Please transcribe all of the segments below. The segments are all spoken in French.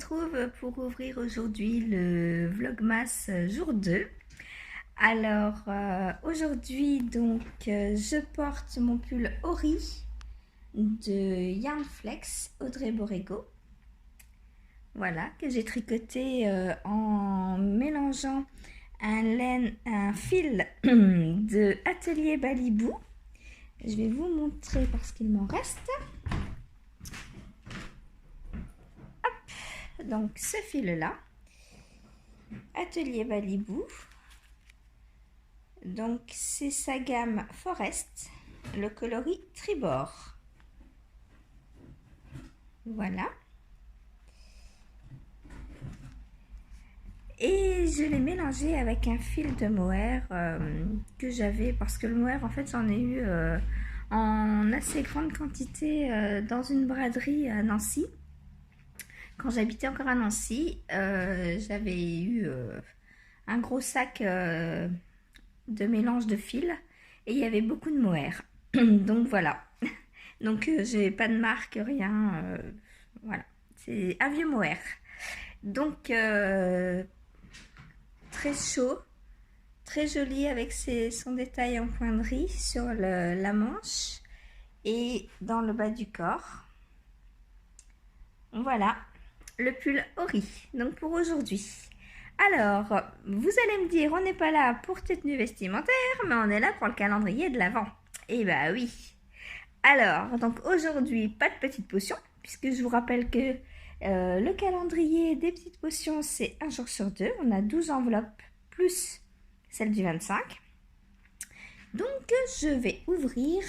retrouve pour ouvrir aujourd'hui le Vlogmas jour 2. Alors aujourd'hui donc je porte mon pull Ori de Yarn Flex Audrey Borrego. Voilà, que j'ai tricoté en mélangeant un fil de Atelier Balibou. Je vais vous montrer parce qu'il m'en reste. Donc ce fil là, Atelier Balibou, donc c'est sa gamme Forest, le coloris tribord. Voilà. Et je l'ai mélangé avec un fil de mohair que j'avais, parce que le mohair en fait j'en ai eu en assez grande quantité dans une braderie à Nancy. Quand j'habitais encore à Nancy, j'avais eu un gros sac de mélange de fils et il y avait beaucoup de mohair. Donc voilà. Donc j'ai pas de marque, rien. Voilà. C'est un vieux mohair. Donc très chaud, très joli avec son détail en pointerie sur la manche et dans le bas du corps. Voilà. Le pull Ori, donc pour aujourd'hui. Alors, vous allez me dire, on n'est pas là pour tes tenues vestimentaires, mais on est là pour le calendrier de l'Avent. Eh bah oui. Alors, donc aujourd'hui, pas de petites potions, puisque je vous rappelle que le calendrier des petites potions, c'est un jour sur deux. On a 12 enveloppes, plus celle du 25. Donc, je vais ouvrir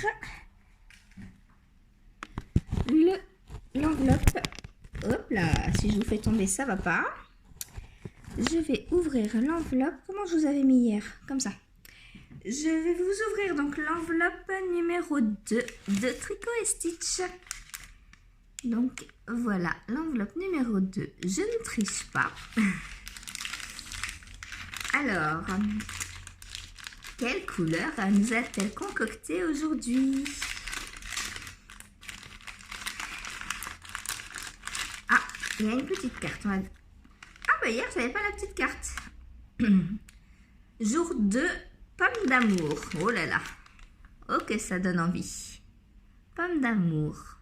l'enveloppe. Hop là, si je vous fais tomber, ça va pas. Je vais ouvrir l'enveloppe. Comment je vous avais mis hier? Comme ça. Je vais vous ouvrir donc l'enveloppe numéro 2 de Tricot et Stitch. Donc voilà, l'enveloppe numéro 2. Je ne triche pas. Alors, quelle couleur nous a-t-elle concocté aujourd'hui? Il y a une petite carte. Ah bah hier, je n'avais pas la petite carte. Jour 2, pomme d'amour. Oh là là. Ok, ça donne envie. Pomme d'amour.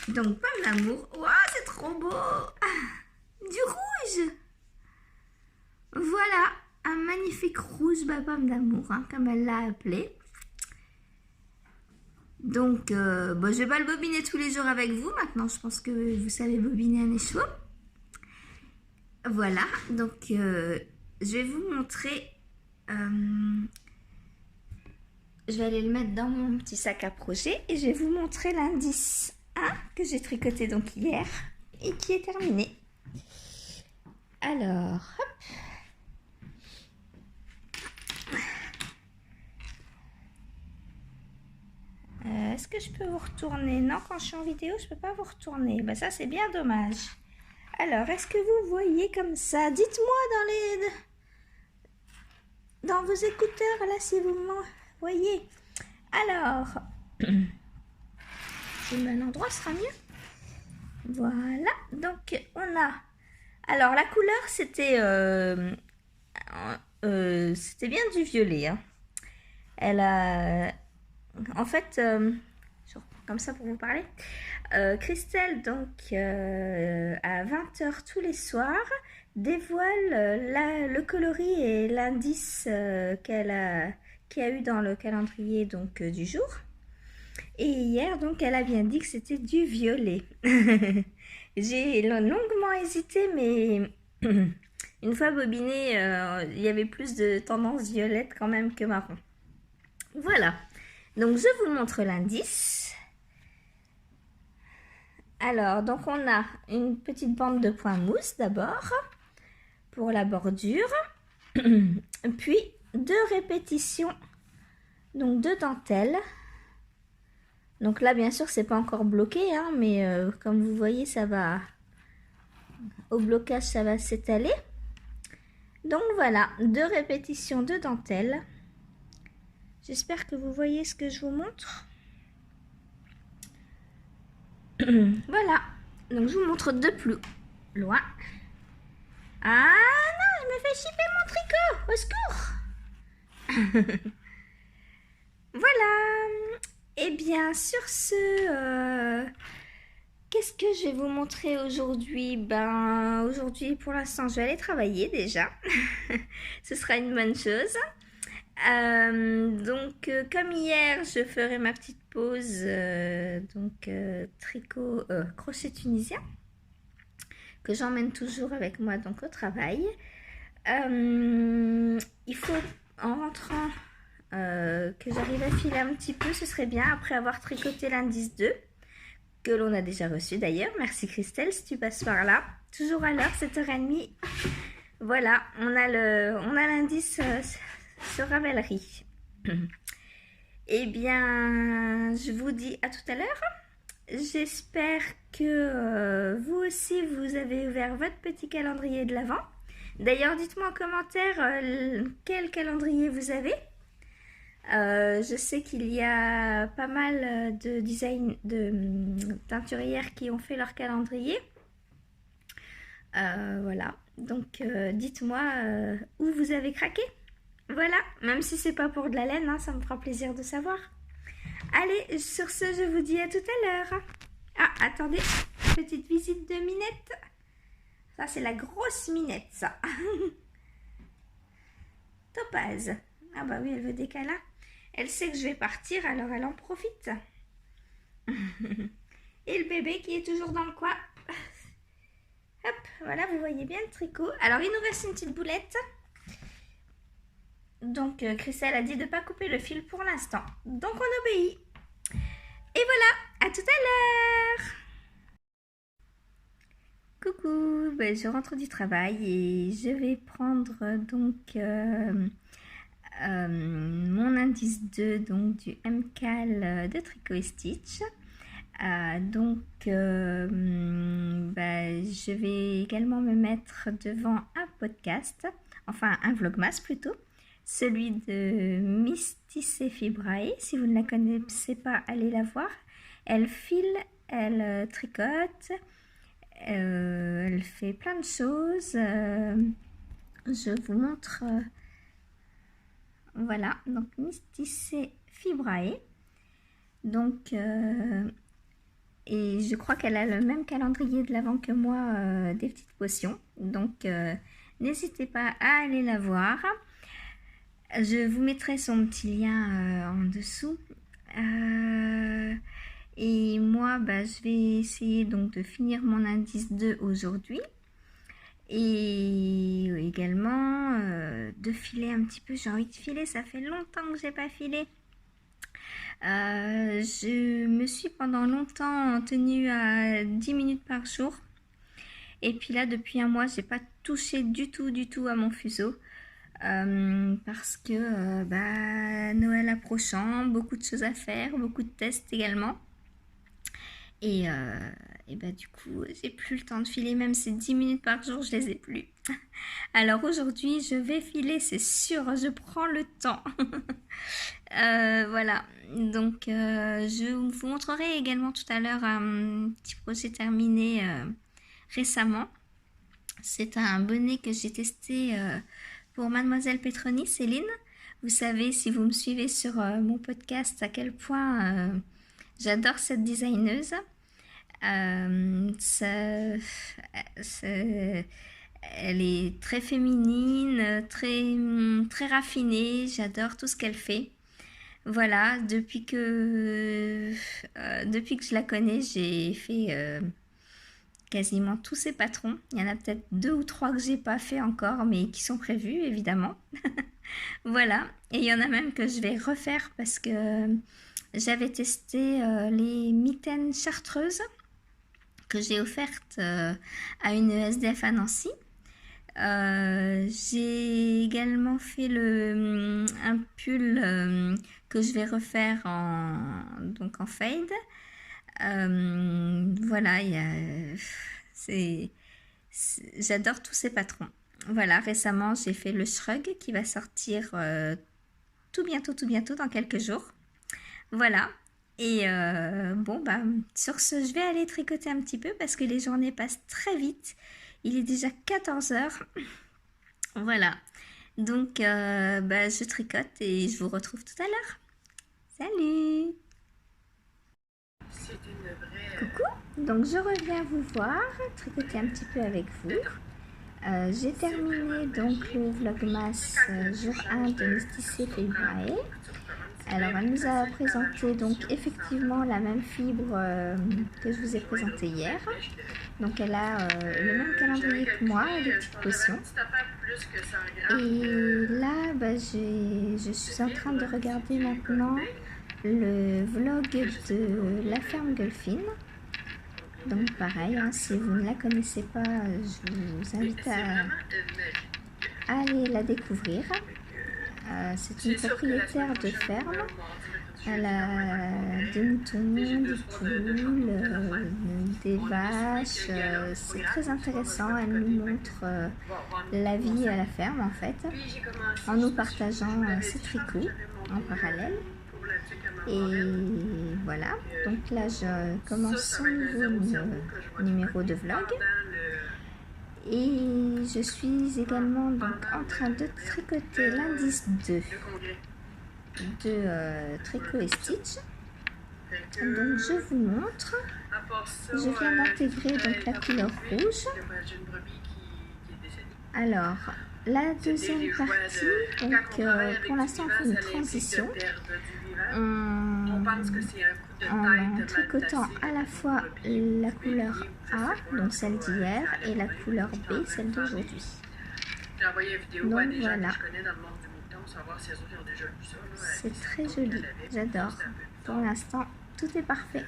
Donc, pomme d'amour. Waouh, c'est trop beau. Du rouge. Voilà, un magnifique rouge, pomme d'amour, hein, comme elle l'a appelé. Donc, je ne vais pas le bobiner tous les jours avec vous. Maintenant, je pense que vous savez bobiner un écheveau. Voilà, donc je vais vous montrer. Je vais aller le mettre dans mon petit sac à projet et je vais vous montrer l'indice 1 que j'ai tricoté donc hier et qui est terminé. Alors, hop. Est-ce que je peux vous retourner? Non, quand je suis en vidéo, je ne peux pas vous retourner. Ben, ça, c'est bien dommage. Alors, est-ce que vous voyez comme ça? Dites-moi dans vos écouteurs, là, si vous me voyez. Alors, je mets un endroit, ce sera mieux. Voilà. Donc, on a... Alors, la couleur, c'était bien du violet. Hein. Elle a... En fait, je reprends comme ça pour vous parler. Christelle, donc, à 20h tous les soirs, dévoile le coloris et l'indice qu'il y a eu dans le calendrier donc, du jour. Et hier, donc, elle a bien dit que c'était du violet. J'ai longuement hésité, mais une fois bobiné, il y avait plus de tendance violette quand même que marron. Voilà. Donc, je vous montre l'indice. Alors, donc on a une petite bande de points mousse d'abord pour la bordure. Puis, 2 répétitions, donc 2 dentelles. Donc là, bien sûr, c'est pas encore bloqué, hein, mais comme vous voyez, ça va... Au blocage, ça va s'étaler. Donc voilà, 2 répétitions de dentelles. J'espère que vous voyez ce que je vous montre. Voilà, donc je vous montre de plus loin. Ah non, je me fais chipper mon tricot, au secours. Voilà. Et bien sur ce, qu'est-ce que je vais vous montrer aujourd'hui? Ben aujourd'hui pour l'instant je vais aller travailler déjà. Ce sera une bonne chose. Comme hier, je ferai ma petite pause tricot crochet tunisien que j'emmène toujours avec moi donc au travail. Il faut en rentrant que j'arrive à filer un petit peu, ce serait bien après avoir tricoté l'indice 2 que l'on a déjà reçu d'ailleurs. Merci Christelle si tu passes par là. Toujours à l'heure, 7h30. Voilà, on a l'indice sur Ravelry. Eh bien, je vous dis à tout à l'heure. J'espère que vous aussi, vous avez ouvert votre petit calendrier de l'Avent. D'ailleurs, dites-moi en commentaire quel calendrier vous avez. Je sais qu'il y a pas mal de teinturières qui ont fait leur calendrier. Voilà, donc dites-moi où vous avez craqué. Voilà, même si c'est pas pour de la laine, hein, ça me fera plaisir de savoir. Allez, sur ce, je vous dis à tout à l'heure. Ah, attendez, petite visite de Minette. Ça, c'est la grosse Minette, ça. Topaz. Ah bah oui, elle veut des câlins. Elle sait que je vais partir, alors elle en profite. Et le bébé qui est toujours dans le coin. Hop, voilà, vous voyez bien le tricot. Alors, il nous reste une petite boulette. Donc, Christelle a dit de ne pas couper le fil pour l'instant. Donc, on obéit. Et voilà, à tout à l'heure. Coucou, ben, je rentre du travail et je vais prendre mon indice 2 donc, du MCAL de Tricot et Stitch. Je vais également me mettre devant un podcast, enfin un vlogmas plutôt, celui de Mysticé Fibrae. Si vous ne la connaissez pas, allez la voir. Elle file, elle tricote, elle fait plein de choses. Je vous montre, voilà, donc Mysticé Fibrae. Donc, et je crois qu'elle a le même calendrier de l'Avent que moi, des petites potions. Donc, n'hésitez pas à aller la voir. Je vous mettrai son petit lien en dessous. Et moi, je vais essayer donc de finir mon indice 2 aujourd'hui. Et également de filer un petit peu. J'ai envie de filer, ça fait longtemps que j'ai pas filé. Je me suis pendant longtemps tenue à 10 minutes par jour. Et puis là, depuis un mois, j'ai pas touché du tout à mon fuseau. Parce que Noël approchant, beaucoup de choses à faire, beaucoup de tests également. Et du coup, j'ai plus le temps de filer, même ces 10 minutes par jour, je les ai plus. Alors aujourd'hui, je vais filer, c'est sûr, je prends le temps. Voilà, donc je vous montrerai également tout à l'heure un petit projet terminé récemment. C'est un bonnet que j'ai testé pour Mademoiselle Petroni, Céline. Vous savez, si vous me suivez sur mon podcast, à quel point j'adore cette designeuse. Elle est très féminine, très raffinée. J'adore tout ce qu'elle fait. Voilà, depuis que je la connais, j'ai fait quasiment tous ses patrons. Il y en a peut-être 2 ou 3 que j'ai pas fait encore, mais qui sont prévus évidemment. Voilà, et il y en a même que je vais refaire parce que j'avais testé les mitaines chartreuses que j'ai offertes à une ESDF à Nancy. J'ai également fait un pull que je vais refaire en fade. Voilà, j'adore tous ces patrons. Voilà, récemment j'ai fait le shrug qui va sortir tout bientôt dans quelques jours. Voilà, Et bon, bah, sur ce, je vais aller tricoter un petit peu parce que les journées passent très vite. Il est déjà 14 heures. Voilà. Donc, bah, je tricote et je vous retrouve tout à l'heure. Salut! Coucou! Donc, je reviens vous voir, tricoter un petit peu avec vous. J'ai terminé donc le vlogmas jour 1 de Mysticé February. Alors elle nous a présenté donc effectivement la même fibre que je vous ai présentée hier. Donc elle a le même calendrier que moi, les petites potions. Et là bah, je suis en train de regarder maintenant le vlog de la ferme Gulfin. Donc pareil, hein, si vous ne la connaissez pas, je vous invite à aller la découvrir. C'est une propriétaire de ferme. Elle a des moutons, des poules, des vaches. C'est très intéressant. Elle nous montre la vie à la ferme en fait, en nous partageant ses tricots en parallèle. Et voilà, donc là je commence son nouveau numéro de vlog. Et je suis également donc en train de tricoter l'indice 2 de Tricot et Stitch. Donc je vous montre. Je viens d'intégrer donc la couleur rouge. Alors la deuxième partie, donc pour l'instant on fait une transition en tricotant à la fois la couleur A, donc celle d'hier, et la couleur B, celle d'aujourd'hui. Donc voilà. C'est très joli, j'adore. Pour l'instant, tout est parfait.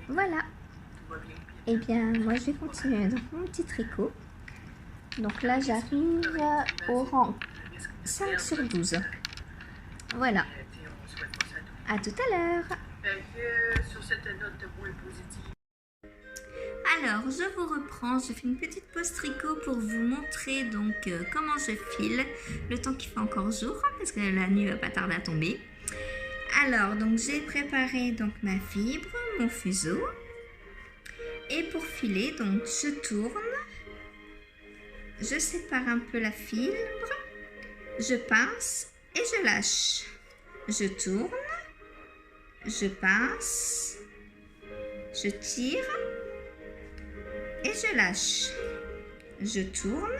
Voilà. Et bien, moi je vais continuer dans mon petit tricot. Donc là, j'arrive au rang 5 sur 12. Voilà. À tout à l'heure. Alors, je vous reprends, je fais une petite pause tricot pour vous montrer donc comment je file, le temps qu'il fait encore jour, parce que la nuit va pas tarder à tomber. Alors, donc j'ai préparé donc ma fibre, mon fuseau, et pour filer, donc je tourne, je sépare un peu la fibre, je pince et je lâche. Je tourne, je pince, je tire et je lâche. Je tourne.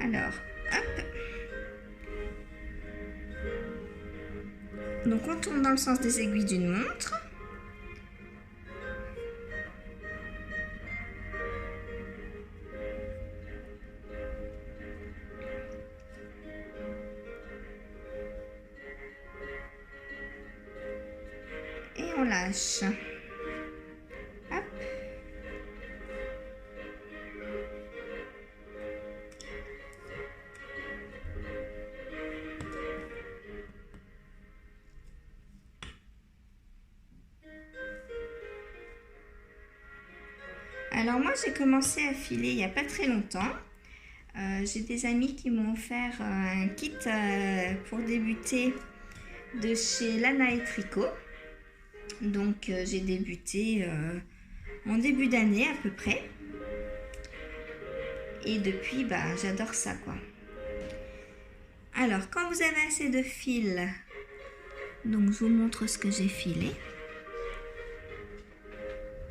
Alors, hop. Donc on tourne dans le sens des aiguilles d'une montre. Et on lâche. Hop. Alors moi j'ai commencé à filer il n'y a pas très longtemps. J'ai des amis qui m'ont offert un kit pour débuter de chez Lana et Tricot. Donc j'ai débuté en début d'année à peu près. Et depuis, bah, j'adore ça quoi. Alors quand vous avez assez de fil, donc je vous montre ce que j'ai filé.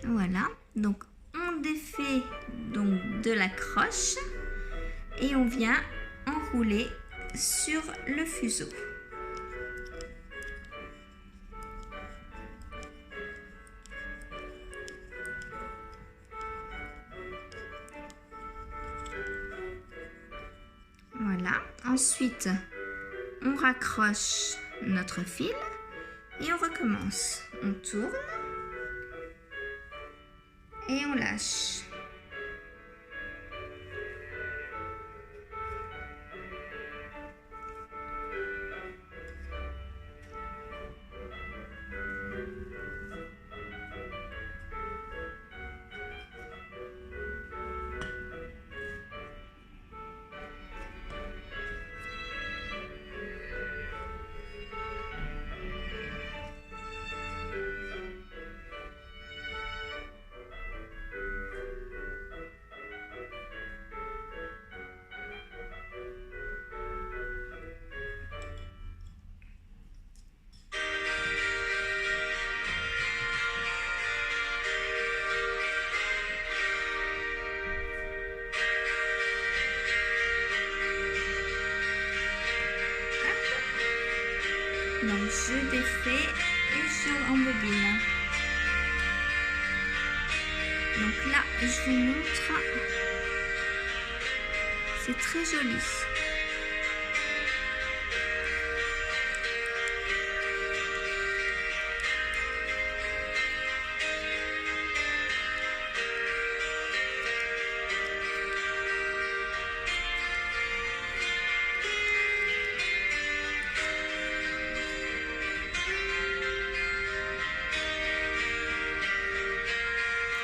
Voilà, donc on défait donc de la croche et on vient enrouler sur le fuseau. Voilà, ensuite on raccroche notre fil et on recommence. On tourne et on lâche. Donc je défais et je embobine. Donc là, je vous montre. C'est très joli.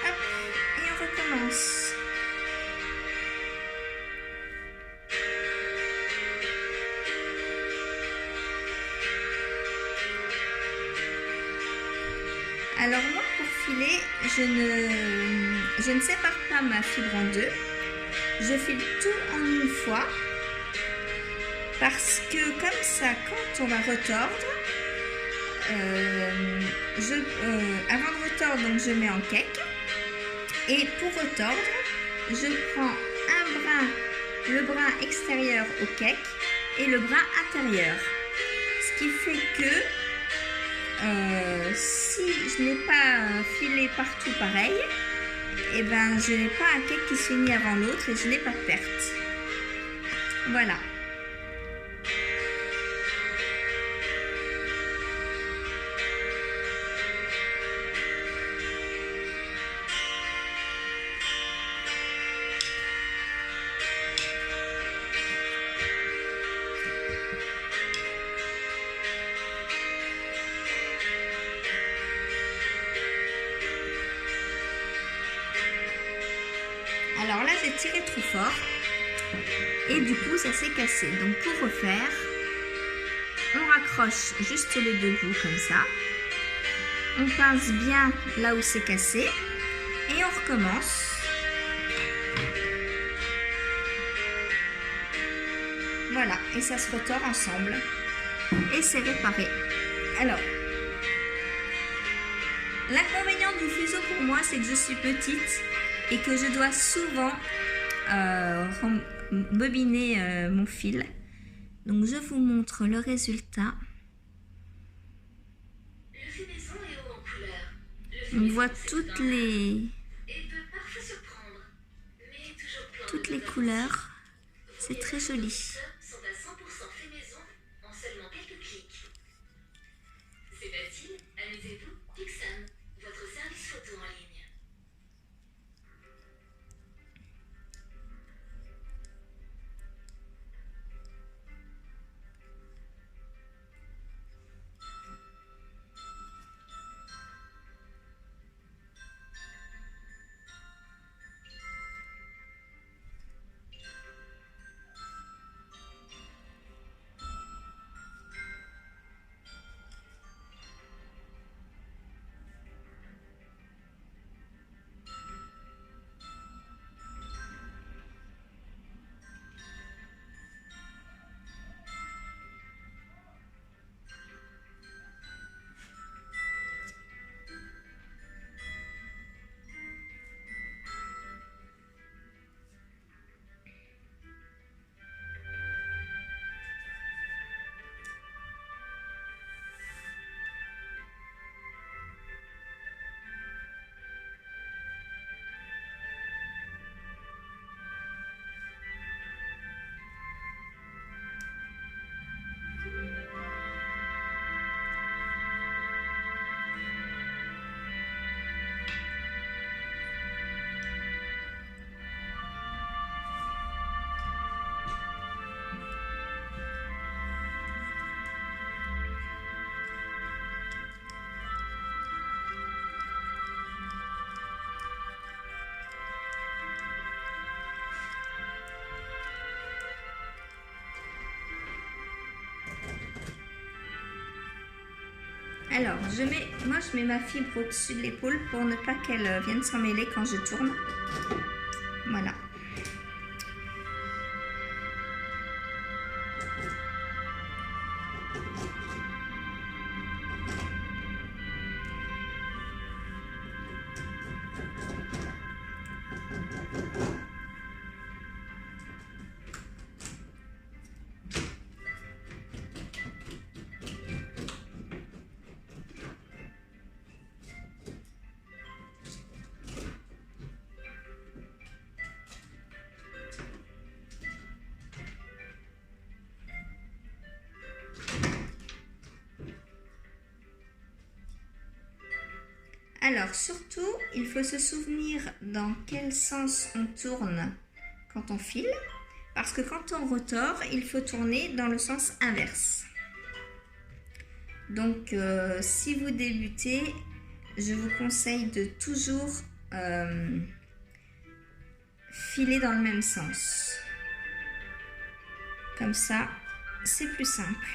Hop, et on recommence. Alors moi, pour filer, je ne sépare pas ma fibre en deux. Je file tout en une fois. Parce que comme ça, quand on va retordre, avant de retordre, donc je mets en cake. Et pour retordre, je prends un brin, le brin extérieur au cake et le brin intérieur. Ce qui fait que si je n'ai pas filé partout pareil, et ben je n'ai pas un cake qui se finit avant l'autre et je n'ai pas de perte. Voilà. Alors là, j'ai tiré trop fort et du coup, ça s'est cassé. Donc pour refaire, on raccroche juste les deux bouts comme ça. On pince bien là où c'est cassé et on recommence. Voilà, et ça se retord ensemble et c'est réparé. Alors, l'inconvénient du fuseau pour moi, c'est que je suis petite et que je dois souvent bobiner mon fil. Donc je vous montre le résultat. On voit toutes les couleurs. C'est très joli. C'est facile, amusez-vous, Pixam, votre service photo en ligne. Alors, moi je mets ma fibre au-dessus de l'épaule pour ne pas qu'elle vienne s'en mêler quand je tourne. Voilà. Alors, surtout, il faut se souvenir dans quel sens on tourne quand on file. Parce que quand on retord, il faut tourner dans le sens inverse. Donc, si vous débutez, je vous conseille de toujours filer dans le même sens. Comme ça, c'est plus simple.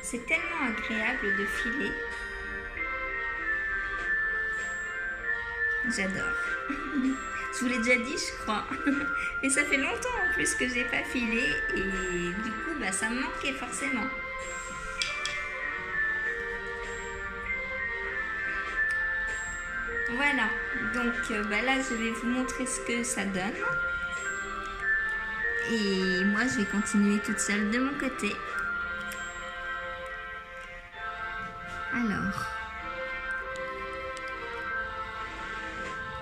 C'est tellement agréable de filer. J'adore. Je vous l'ai déjà dit, je crois. Mais ça fait longtemps en plus que j'ai pas filé et du coup, bah, ça me manquait forcément. Voilà. Donc bah, là, je vais vous montrer ce que ça donne. Et moi, je vais continuer toute seule de mon côté. Alors,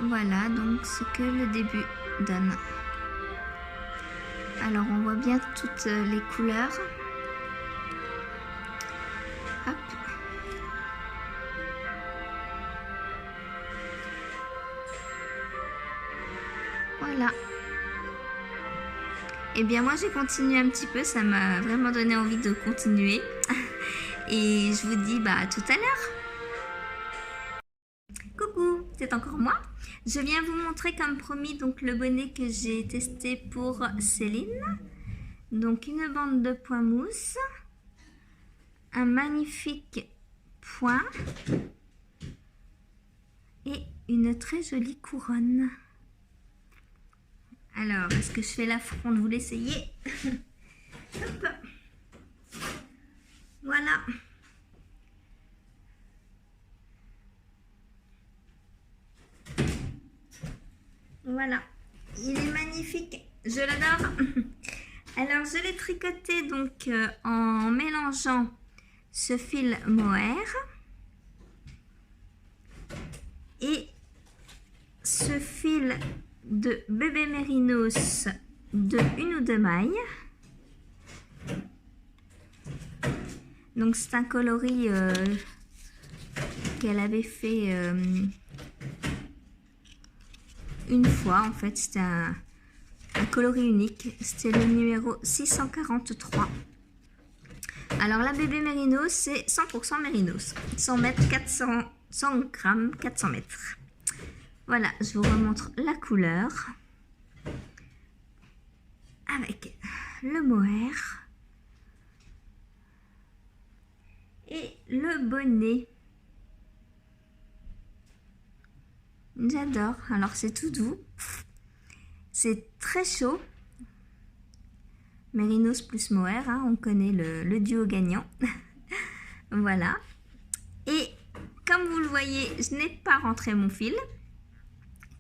voilà donc ce que le début donne. Alors, on voit bien toutes les couleurs. Hop. Voilà. Et bien moi, j'ai continué un petit peu. Ça m'a vraiment donné envie de continuer. Et je vous dis bah, à tout à l'heure. Coucou, c'est encore moi. Je viens vous montrer comme promis donc le bonnet que j'ai testé pour Céline. Donc une bande de point mousse, un magnifique point et une très jolie couronne. Alors, est-ce que je fais l'affront de vous l'essayer? Hop. Voilà. Voilà. Il est magnifique. Je l'adore. Alors, je l'ai tricoté donc en mélangeant ce fil mohair et ce fil de bébé mérinos de 1 ou 2 mailles. Donc c'est un coloris qu'elle avait fait une fois en fait. C'était un coloris unique. C'était le numéro 643. Alors la bébé mérinos c'est 100% mérinos. 100 mètres, 400, 100 grammes, 400 mètres. Voilà, je vous remontre la couleur avec le mohair et le bonnet. J'adore. Alors c'est tout doux. C'est très chaud. Mérinos plus Mohair, hein, on connaît le duo gagnant. Voilà. Et comme vous le voyez, je n'ai pas rentré mon fil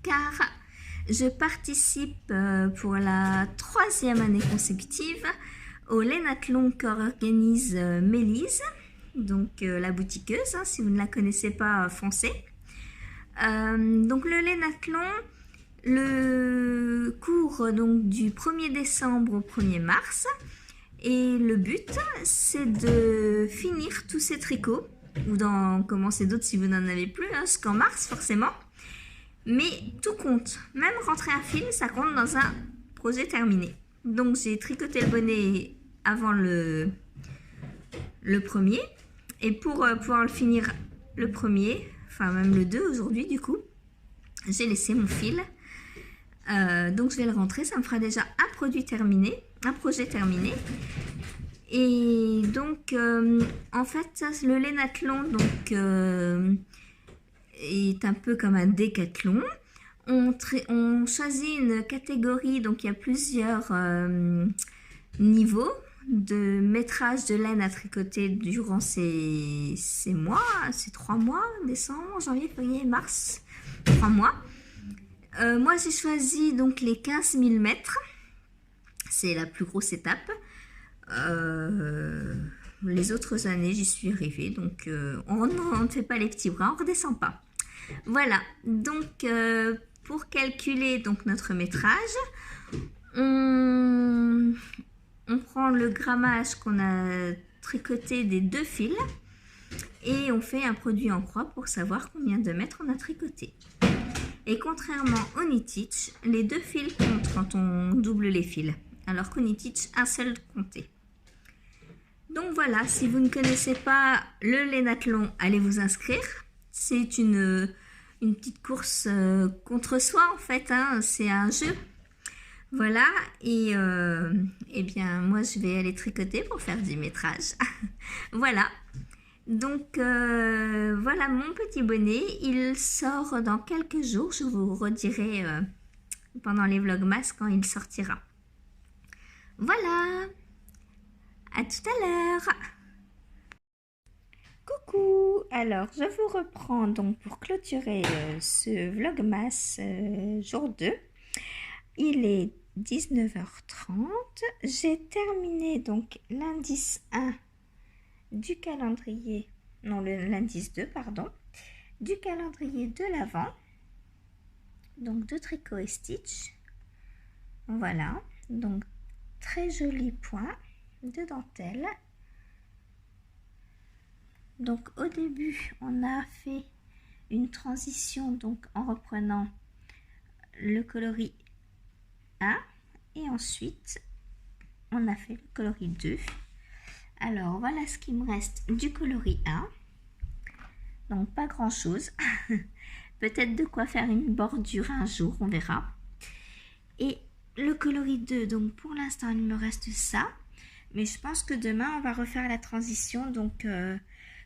car je participe pour la 3e année consécutive au Lénathlon qu'organise Mélise, donc la boutiqueuse, hein, si vous ne la connaissez pas, foncez. Donc le Lénathlon, le cours donc, du 1er décembre au 1er mars, et le but c'est de finir tous ces tricots, ou d'en commencer d'autres si vous n'en avez plus, hein, jusqu'en mars forcément. Mais tout compte, même rentrer un fil, ça compte dans un projet terminé. Donc j'ai tricoté le bonnet avant le premier. Et pour pouvoir le finir le premier, enfin même le 2 aujourd'hui du coup, j'ai laissé mon fil. Donc je vais le rentrer, ça me fera déjà un produit terminé, un projet terminé. Et donc en fait le Lénathlon donc est un peu comme un décathlon. On choisit une catégorie, donc il y a plusieurs niveaux de métrage de laine à tricoter durant ces mois, ces 3 mois, décembre, janvier, février, mars, 3 mois. Moi j'ai choisi donc les 15 000 mètres, c'est la plus grosse étape. Les autres années j'y suis arrivée, donc on ne fait pas les petits bras, on ne redescend pas. Voilà, donc pour calculer donc notre métrage, on prend le grammage qu'on a tricoté des 2 fils et on fait un produit en croix pour savoir combien de mètres on a tricoté. Et contrairement au knit stitch, les 2 fils comptent quand on double les fils, alors qu'au knit stitch, un seul comptait. Donc voilà, si vous ne connaissez pas le Lénathlon, allez vous inscrire. C'est une petite course contre soi en fait, hein, c'est un jeu. Voilà, et bien moi je vais aller tricoter pour faire du métrage. Voilà, donc voilà mon petit bonnet, il sort dans quelques jours, je vous redirai pendant les vlogmas quand il sortira. Voilà, à tout à l'heure. Coucou, alors je vous reprends donc pour clôturer ce vlogmas jour 2. Il est 19h30, j'ai terminé donc l'indice 1 du calendrier, non l'indice 2 pardon, du calendrier de l'Avent, donc de tricot et stitch. Voilà, donc très joli point de dentelle. Donc au début on a fait une transition donc en reprenant le coloris 1 et ensuite on a fait le coloris 2. Alors voilà ce qui me reste du coloris 1, donc pas grand chose. Peut-être de quoi faire une bordure un jour, on verra. Et le coloris 2, donc pour l'instant il me reste ça, mais je pense que demain on va refaire la transition, donc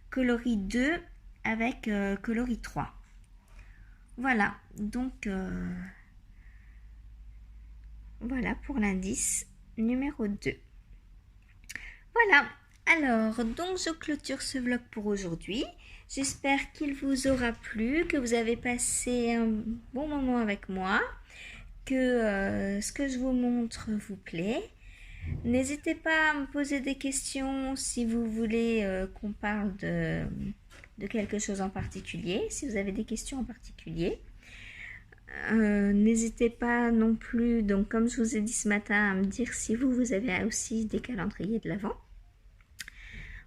coloris 2 avec coloris 3. Voilà, donc voilà pour l'indice numéro 2. Voilà, alors donc je clôture ce vlog pour aujourd'hui. J'espère qu'il vous aura plu, que vous avez passé un bon moment avec moi, que ce que je vous montre vous plaît. N'hésitez pas à me poser des questions si vous voulez qu'on parle de quelque chose en particulier, si vous avez des questions en particulier. N'hésitez pas non plus, donc comme je vous ai dit ce matin, à me dire si vous avez aussi des calendriers de l'Avent.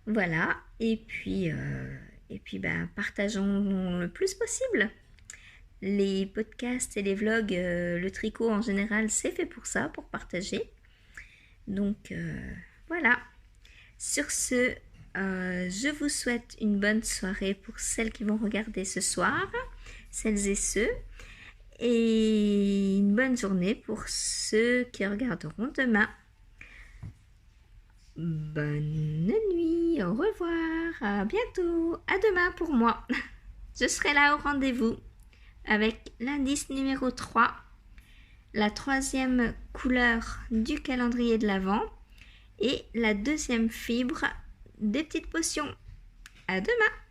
Voilà, et puis ben, partageons le plus possible. Les podcasts et les vlogs, le tricot en général, c'est fait pour ça, pour partager. Donc voilà, sur ce, je vous souhaite une bonne soirée pour celles qui vont regarder ce soir, celles et ceux, et une bonne journée pour ceux qui regarderont demain. Bonne nuit, au revoir, à bientôt, à demain pour moi. Je serai là au rendez-vous avec l'indice numéro 3, la troisième couleur du calendrier de l'Avent et la deuxième fibre des petites potions. À demain!